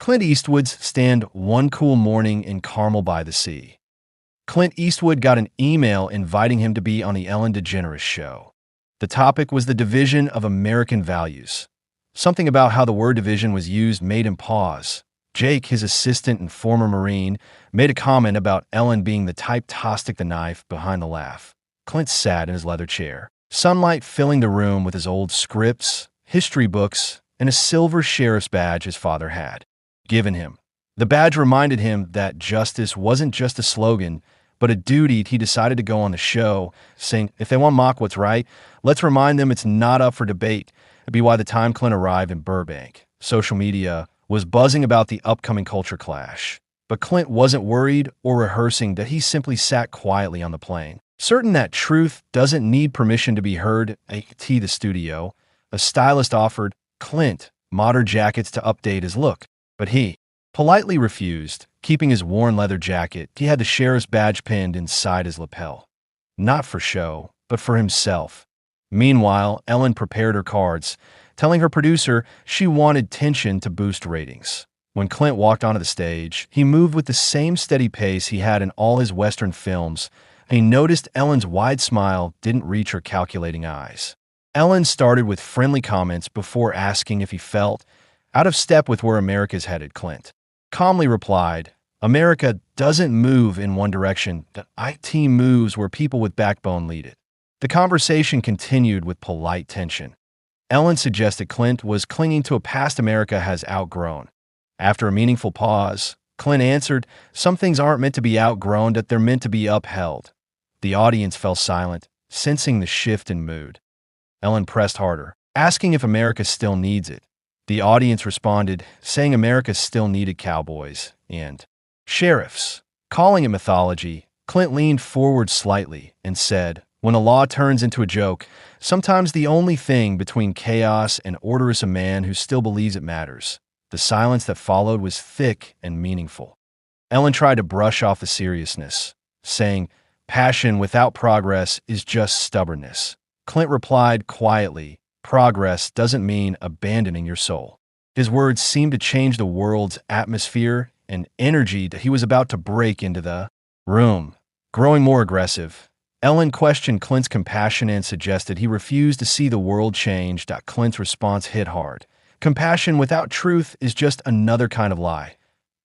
Clint Eastwood's Stand One Cool Morning in Carmel by the Sea. Clint Eastwood got an email inviting him to be on the Ellen DeGeneres show. The topic was the division of American values. Something about how the word division was used made him pause. Jake, his assistant and former Marine, made a comment about Ellen being the type to stick the knife behind the laugh. Clint sat in his leather chair, sunlight filling the room with his old scripts, history books, and a silver sheriff's badge his father had given him. The badge reminded him that justice wasn't just a slogan, but a duty. He decided to go on the show, saying, if they want to mock what's right, let's remind them it's not up for debate. It'd be why the time Clint arrived in Burbank, social media was buzzing about the upcoming culture clash. But Clint wasn't worried or rehearsing that. He simply sat quietly on the plane, certain that truth doesn't need permission to be heard. At the studio, a stylist offered Clint modern jackets to update his look, but he politely refused, keeping his worn leather jacket. He had the sheriff's badge pinned inside his lapel. Not for show, but for himself. Meanwhile, Ellen prepared her cards, telling her producer she wanted tension to boost ratings. When Clint walked onto the stage, he moved with the same steady pace he had in all his Western films, and he noticed Ellen's wide smile didn't reach her calculating eyes. Ellen started with friendly comments before asking if he felt out of step with where America's headed. Clint calmly replied, America doesn't move in one direction. The IT moves where people with backbone lead it. The conversation continued with polite tension. Ellen suggested Clint was clinging to a past America has outgrown. After a meaningful pause, Clint answered, some things aren't meant to be outgrown, that they're meant to be upheld. The audience fell silent, sensing the shift in mood. Ellen pressed harder, asking if America still needs it. The audience responded, saying America still needed cowboys and sheriffs. Calling it mythology, Clint leaned forward slightly and said, when the law turns into a joke, sometimes the only thing between chaos and order is a man who still believes it matters. The silence that followed was thick and meaningful. Ellen tried to brush off the seriousness, saying, passion without progress is just stubbornness. Clint replied quietly, progress doesn't mean abandoning your soul. His words seemed to change the world's atmosphere and energy that he was about to break into the room. Growing more aggressive, Ellen questioned Clint's compassion and suggested he refused to see the world change. Clint's response hit hard. Compassion without truth is just another kind of lie.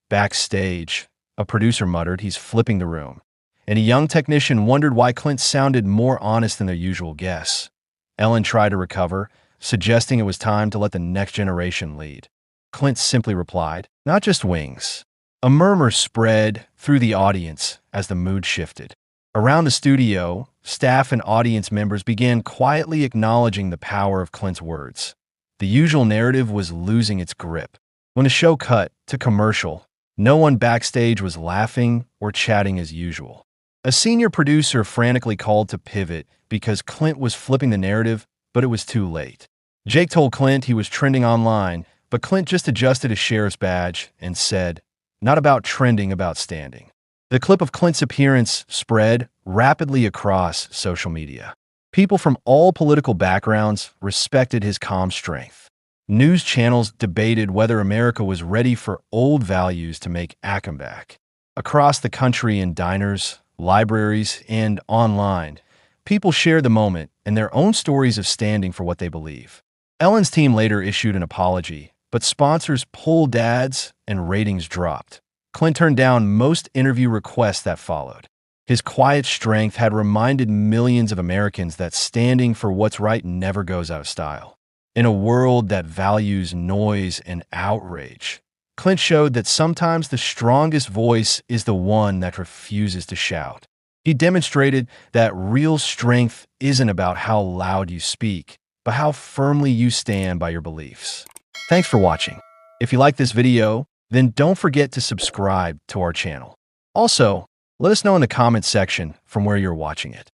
Backstage, a producer muttered, he's flipping the room, and a young technician wondered why Clint sounded more honest than their usual guests. Ellen tried to recover, suggesting it was time to let the next generation lead. Clint simply replied, not just wings. A murmur spread through the audience as the mood shifted. Around the studio, staff and audience members began quietly acknowledging the power of Clint's words. The usual narrative was losing its grip. When the show cut to commercial, no one backstage was laughing or chatting as usual. A senior producer frantically called to pivot because Clint was flipping the narrative, but it was too late. Jake told Clint he was trending online, but Clint just adjusted his sheriff's badge and said, not about trending, about standing. The clip of Clint's appearance spread rapidly across social media. People from all political backgrounds respected his calm strength. News channels debated whether America was ready for old values to make a comeback. Across the country, in diners, libraries, and online, people shared the moment and their own stories of standing for what they believe. Ellen's team later issued an apology, but sponsors pulled ads and ratings dropped. Clint turned down most interview requests that followed. His quiet strength had reminded millions of Americans that standing for what's right never goes out of style. In a world that values noise and outrage, Clint showed that sometimes the strongest voice is the one that refuses to shout. He demonstrated that real strength isn't about how loud you speak, but how firmly you stand by your beliefs. Thanks for watching. If you like this video, then don't forget to subscribe to our channel. Also, let us know in the comments section from where you're watching it.